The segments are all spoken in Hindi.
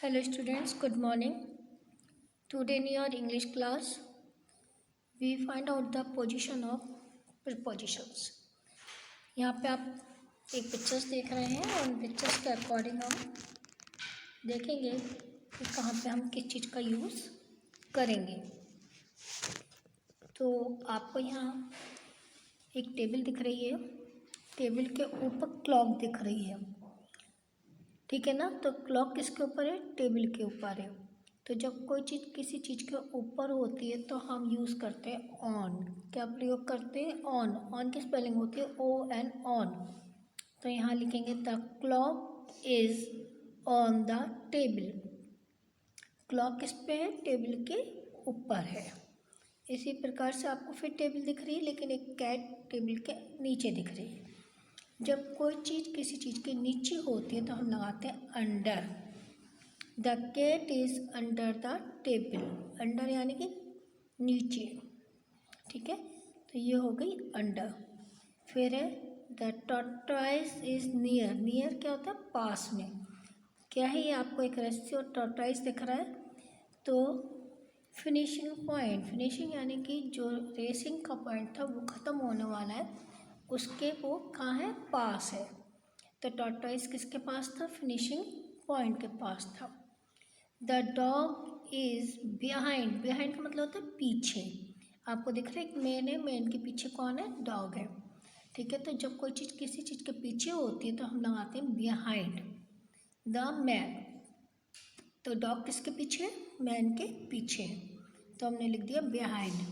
Hello students, good morning. Today in your English class, we find out the position of prepositions. यहाँ पे आप एक पिक्चर्स देख रहे हैं और उन पिक्चर्स के अकॉर्डिंग हम देखेंगे कि कहाँ पे हम किस चीज़ का यूज़ करेंगे। तो आपको यहाँ एक टेबल दिख रही है, टेबल के ऊपर क्लॉक दिख रही है, ठीक है ना। तो क्लॉक किसके ऊपर है? टेबल के ऊपर है। तो जब कोई चीज़ किसी चीज़ के ऊपर होती है तो हम यूज़ करते हैं ऑन। क्या प्रयोग करते हैं? ऑन। ऑन की स्पेलिंग होती है ON, ऑन। तो यहाँ लिखेंगे the clock is on the table. Clock किस पे है? टेबल के ऊपर है। इसी प्रकार से आपको फिर टेबल दिख रही है, लेकिन एक कैट टेबल के नीचे दिख रही है। जब कोई चीज़ किसी चीज़ के नीचे होती है तो हम लगाते हैं under. The cat is under the table. Under यानी कि नीचे, ठीक है। तो ये हो गई अंडर। फिर है the tortoise is near. Near क्या होता है? पास में। क्या है ये? आपको एक रस्सी और टॉर्टोइज दिख रहा है। तो फिनिशिंग पॉइंट, फिनिशिंग यानी कि जो रेसिंग का पॉइंट था वो ख़त्म होने वाला है, उसके वो कहाँ है? पास है। तो टॉर्टोइज किसके पास था? फिनिशिंग पॉइंट के पास था। The dog is behind. Behind का मतलब होता है पीछे। आपको दिख रहा है एक मैन है, मैन के पीछे कौन है? डॉग है, ठीक है। तो जब कोई चीज़ किसी चीज़ के पीछे होती है तो हम लगाते हैं बिहाइंड द मैन। तो डॉग किसके पीछे? मैन के पीछे, तो हमने लिख दिया बिहाइंड।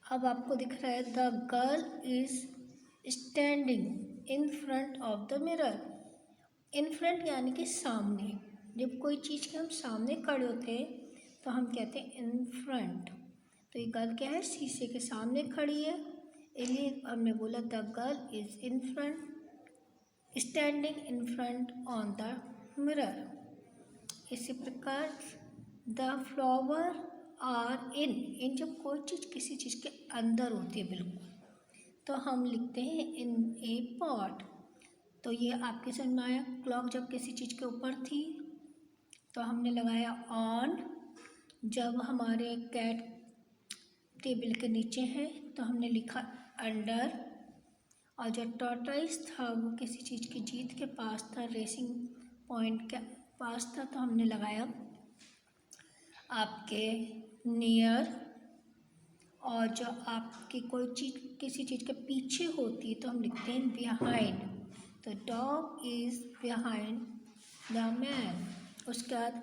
अब आपको दिख रहा है the girl is standing in front of the mirror. In front यानी कि सामने। जब कोई चीज़ के हम सामने खड़े होते हैं तो हम कहते हैं इन फ्रंट। तो ये गर्ल क्या है? शीशे के सामने खड़ी है, इसलिए हमने बोला the girl is in front, standing in front on the mirror. इसी प्रकार द फ्लावर आर इन जब कोई चीज़ किसी चीज़ के अंदर होती है बिल्कुल, तो हम लिखते हैं इन ए पॉट। तो ये आपके समझ में आया। क्लॉक जब किसी चीज़ के ऊपर थी तो हमने लगाया ऑन। जब हमारे कैट टेबल के नीचे है तो हमने लिखा अंडर। और जो टॉर्टोइज था वो किसी चीज़ की जीत के पास था, रेसिंग पॉइंट के पास था, तो हमने लगाया आपके नियर। और जो आपकी कोई चीज़ किसी चीज़ के पीछे होती है तो हम लिखते हैं बिहाइंड। तो dog is behind the man. उसके बाद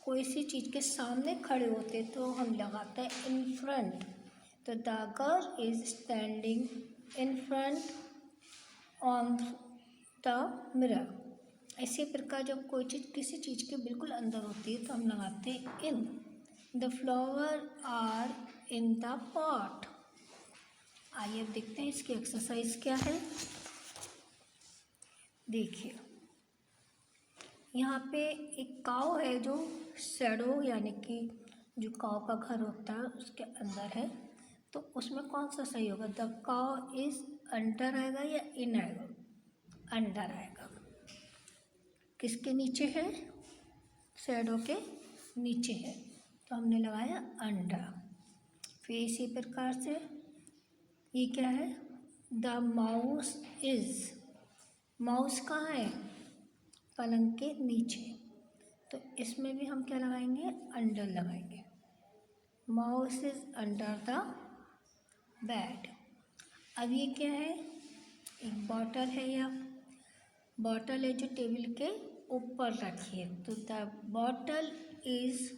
कोई सी चीज़ के सामने खड़े होते तो हम लगाते हैं इन फ्रंट। तो the girl is standing in front on the mirror. इसी प्रकार जब कोई चीज़ किसी चीज़ के बिल्कुल अंदर होती है तो हम लगाते हैं इन। The flower are in the pot. आइए अब देखते हैं इसकी एक्सरसाइज क्या है। देखिए यहाँ पे एक काऊ है जो शैडो यानी कि जो काऊ का घर होता है उसके अंदर है, तो उसमें कौन सा सही होगा? द काऊ इज़ अंडर आएगा या इन आएगा? अंडर आएगा। किसके नीचे है? शैडो के नीचे है, तो हमने लगाया अंडर। फिर इसी प्रकार से ये क्या है? The mouse is. माउस कहाँ है? पलंग के नीचे, तो इसमें भी हम क्या लगाएंगे? अंडर लगाएंगे। Mouse is under the bed. अब ये क्या है? एक बॉटल है, या बॉटल है जो टेबल के ऊपर रखी है, तो the bottle is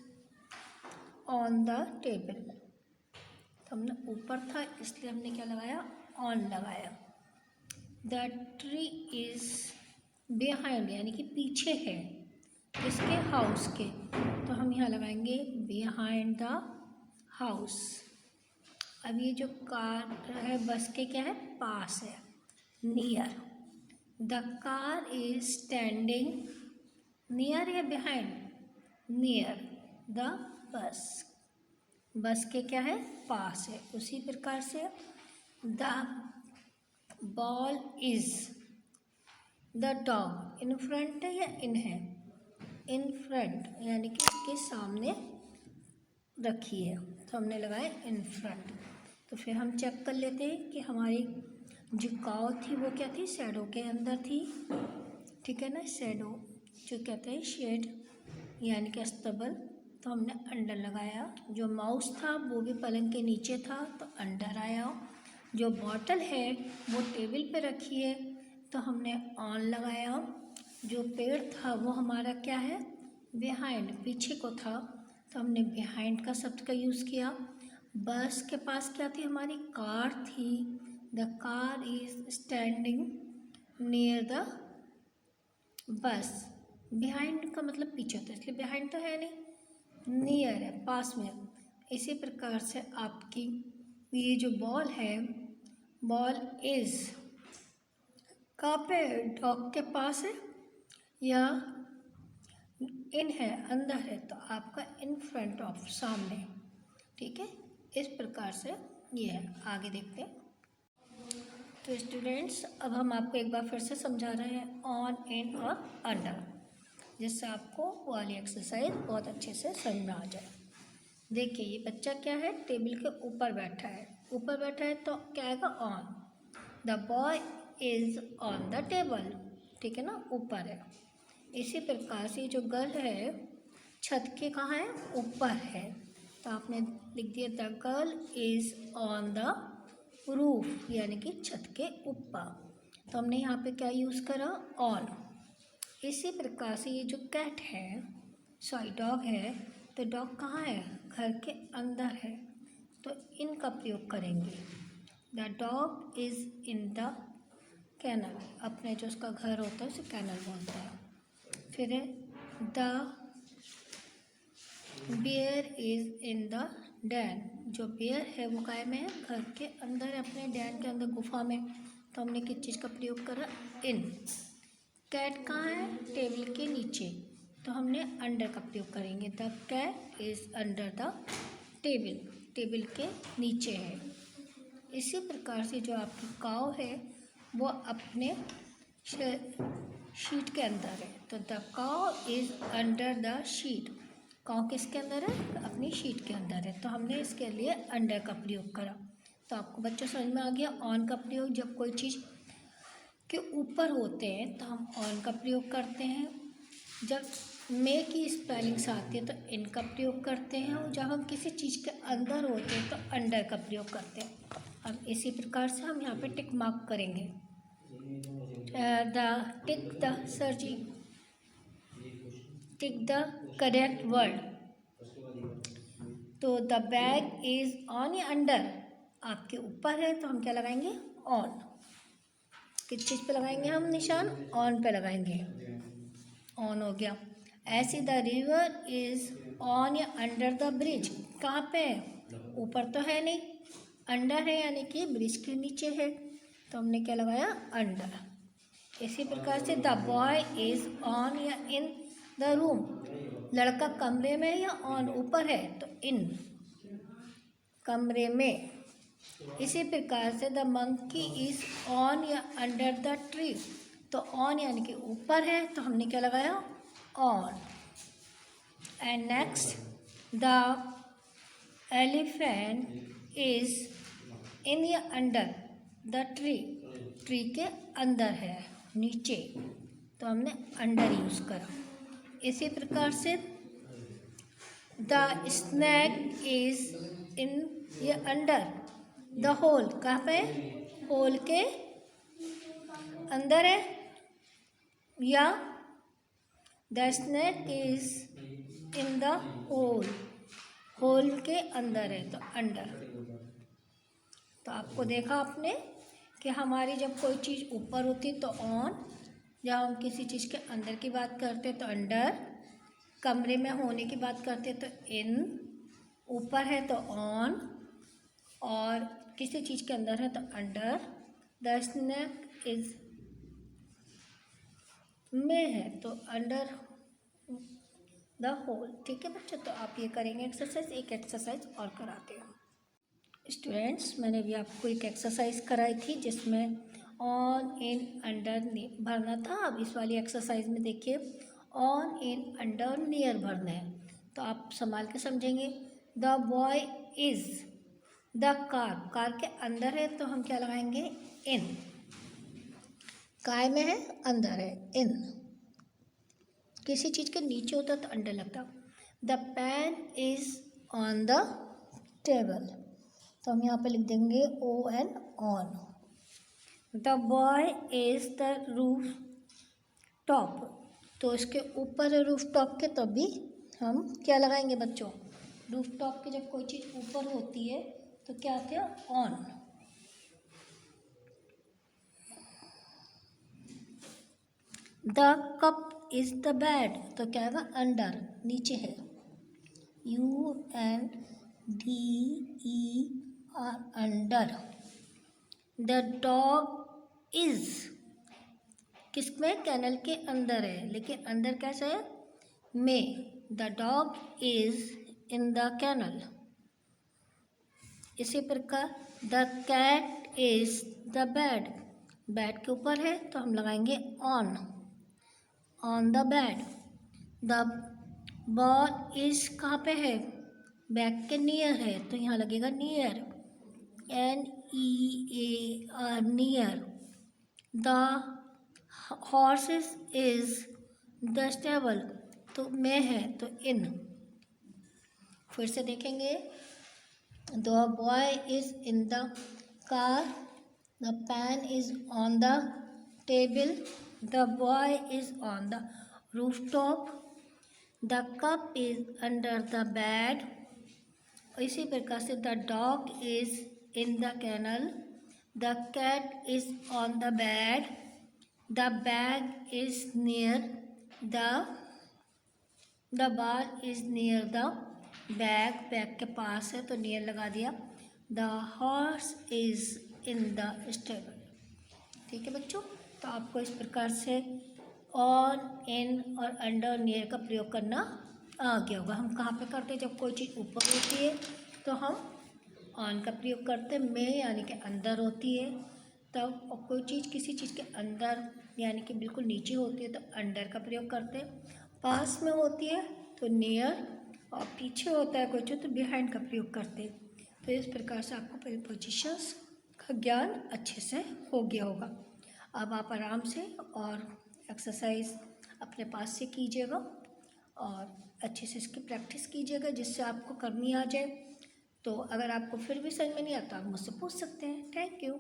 on the table. तो हमने ऊपर था इसलिए हमने क्या लगाया? ऑन लगाया। द ट्री इज़ बिहाइंड यानी कि पीछे है, इसके हाउस के, तो हम यहाँ लगाएंगे बिहाइंड द हाउस। अब ये जो कार है बस के क्या है? पास है, near. The car is standing near या बिहाइंड? Near the bus. बस के क्या है? पास है। उसी प्रकार से the ball is the dog in front है या इन है? इन फ्रंट यानी कि इसके सामने रखी है, तो हमने लगाया इन फ्रंट। तो फिर हम चेक कर लेते हैं कि हमारी जो काव थी वो क्या थी, शैडो के अंदर थी, ठीक है ना। शैडो जो कहते हैं शेड यानी कि अस्तबल, तो हमने अंडर लगाया। जो माउस था वो भी पलंग के नीचे था तो अंडर आया। जो बॉटल है वो टेबल पे रखी है तो हमने ऑन लगाया। जो पेड़ था वो हमारा क्या है, बिहाइंड, पीछे को था, तो हमने बिहाइंड का शब्द का यूज़ किया। बस के पास क्या थी, हमारी कार थी। The car is standing near the bus. Behind का मतलब पीछे होता है, इसलिए बिहाइंड तो है नहीं, नियर है, पास में। इसी प्रकार से आपकी ये जो बॉल है, बॉल इज कहाँ पे, डॉग के पास है या इन है, अंदर है, तो आपका इन फ्रंट ऑफ, सामने, ठीक है। इस प्रकार से ये है। आगे देखते हैं। तो स्टूडेंट्स अब हम आपको एक बार फिर से समझा रहे हैं ऑन, इन और अंडर, जिससे आपको वो वाली एक्सरसाइज बहुत अच्छे से समझ में आ जाए। देखिए ये बच्चा क्या है, टेबल के ऊपर बैठा है। ऊपर बैठा है तो क्या आएगा, on. The boy is on the table, ठीक है ना, ऊपर है। इसी प्रकार से जो गर्ल है छत के कहाँ है, ऊपर है, तो आपने लिख दिया the girl is on the roof, यानी कि छत के ऊपर। तो हमने यहाँ पे क्या यूज़ करा, ऑन। इसी प्रकार से ये जो कैट है, सॉरी डॉग है, तो डॉग कहाँ है, घर के अंदर है, तो इन का प्रयोग करेंगे। The dog is in the kennel, अपने जो उसका घर होता है उसे कैनल बोलते हैं। फिर है the bear is in the den, जो बेयर है वो काय में है, घर के अंदर है, अपने डैन के अंदर, गुफा में, तो हमने किस चीज़ का प्रयोग करा, इन। कैट कहाँ है, टेबल के नीचे, तो हमने अंडर का प्रयोग करेंगे। The cat is under the table, table के नीचे है। इसी प्रकार से जो आपकी काव है वो अपने शीट के अंदर है, तो द काव इज़ अंडर द शीट, काव किसके अंदर है, अपनी शीट के अंदर है, तो हमने इसके लिए अंडर का प्रयोग करा। तो आपको बच्चों समझ में आ गया ऑन का प्रयोग, जब कोई चीज़ के ऊपर होते हैं तो हम ऑन का प्रयोग करते हैं। जब मे की स्पेलिंग्स आती है तो इन का प्रयोग करते हैं, और जब हम किसी चीज़ के अंदर होते हैं तो अंडर का प्रयोग करते हैं। अब इसी प्रकार से हम यहाँ पे टिक मार्क करेंगे। Tick the searching, tick the correct word. तो द बैग इज ऑन या अंडर, आपके ऊपर है तो हम क्या लगाएंगे, ऑन। किस चीज़ पे लगाएंगे हम निशान, ऑन पे लगाएंगे, ऑन हो गया। ऐसे द रिवर इज ऑन या अंडर द ब्रिज, कहाँ पे है, ऊपर तो है नहीं, अंडर है यानी कि ब्रिज के नीचे है, तो हमने क्या लगाया, अंडर। इसी प्रकार से द बॉय इज ऑन या इन द रूम, लड़का कमरे में या ऑन, ऊपर है तो इन, कमरे में। इसी प्रकार से द मंकी इज ऑन या अंडर द ट्री, तो ऑन यानी कि ऊपर है तो हमने क्या लगाया, on. And next the elephant is in या अंडर द ट्री, ट्री के अंदर है, नीचे, तो हमने अंडर यूज़ करा। इसी प्रकार से द स्नैक इज इन या अंडर द होल, कहाँ पे, होल के अंदर है, या the snake is in the hole, hole के अंदर है तो अंडर। तो आपको देखा आपने कि हमारी जब कोई चीज़ ऊपर होती तो ऑन, जब हम किसी चीज़ के अंदर की बात करते तो अंडर, कमरे में होने की बात करते तो इन, ऊपर है तो ऑन, और किसी चीज़ के अंदर है तो अंडर। द स्नैक इज में है तो अंडर द होल, ठीक है बच्चों। तो आप ये करेंगे एक्सरसाइज, एक एक्सरसाइज और कराते हैं स्टूडेंट्स। मैंने अभी आपको एक एक्सरसाइज कराई थी जिसमें ऑन, इन, अंडर भरना था। अब इस वाली एक्सरसाइज में देखिए ऑन, इन, अंडर, नियर भरना है। तो आप संभाल के समझेंगे। The boy is the car, car के अंदर है तो हम क्या लगाएंगे? इन। काय में है? अंदर है, इन। किसी चीज़ के नीचे होता तो अंडर लगता। The pen is on the table, तो हम यहाँ पे लिख देंगे ON, on. The boy is the roof top, तो इसके ऊपर है रूफ टॉप के, तब भी हम क्या लगाएंगे बच्चों? रूफ टॉप के जब कोई चीज़ ऊपर होती है तो क्या आते हैं? On. The cup is the bed, तो क्या आएगा? अंडर, नीचे है। UNDER, under. The dog is किसमें? कैनल के अंदर है, लेकिन अंदर कैसे है? में। The dog is in the kennel. इसी प्रकार the cat is the bed, bed के ऊपर है तो हम लगाएंगे on, on the bed. The ball is कहाँ पे है? बैग के नियर है तो यहाँ लगेगा near, NEAR, near. The horse is the stable, तो में है तो इन। फिर से देखेंगे। The boy is in the car, the pen is on the table, the boy is on the rooftop, the cup is under the bed. इसी प्रकार से the dog is in the kennel, the cat is on the bed, the bag is near the ball is near the bag, bag के पास है तो नियर लगा दिया। The horse is in the stable. ठीक है बच्चों, तो आपको इस प्रकार से ऑन, इन और अंडर, नियर का प्रयोग करना आ गया होगा। हम कहाँ पे करते हैं? जब कोई चीज़ ऊपर होती है तो हम ऑन का प्रयोग करते हैं, में यानी कि अंदर होती है तब, और कोई चीज़ किसी चीज़ के अंदर यानी कि बिल्कुल नीचे होती है तो अंडर का प्रयोग करते हैं, पास में होती है तो नियर, और पीछे होता है कोई चीज़ तो बिहाइंड का प्रयोग करते हैं। तो इस प्रकार से आपको प्रीपोजिशंस का ज्ञान अच्छे से हो गया होगा। अब आप आराम से और एक्सरसाइज अपने पास से कीजिएगा और अच्छे से इसकी प्रैक्टिस कीजिएगा जिससे आपको करनी आ जाए। तो अगर आपको फिर भी समझ में नहीं आता आप मुझसे पूछ सकते हैं। Thank you.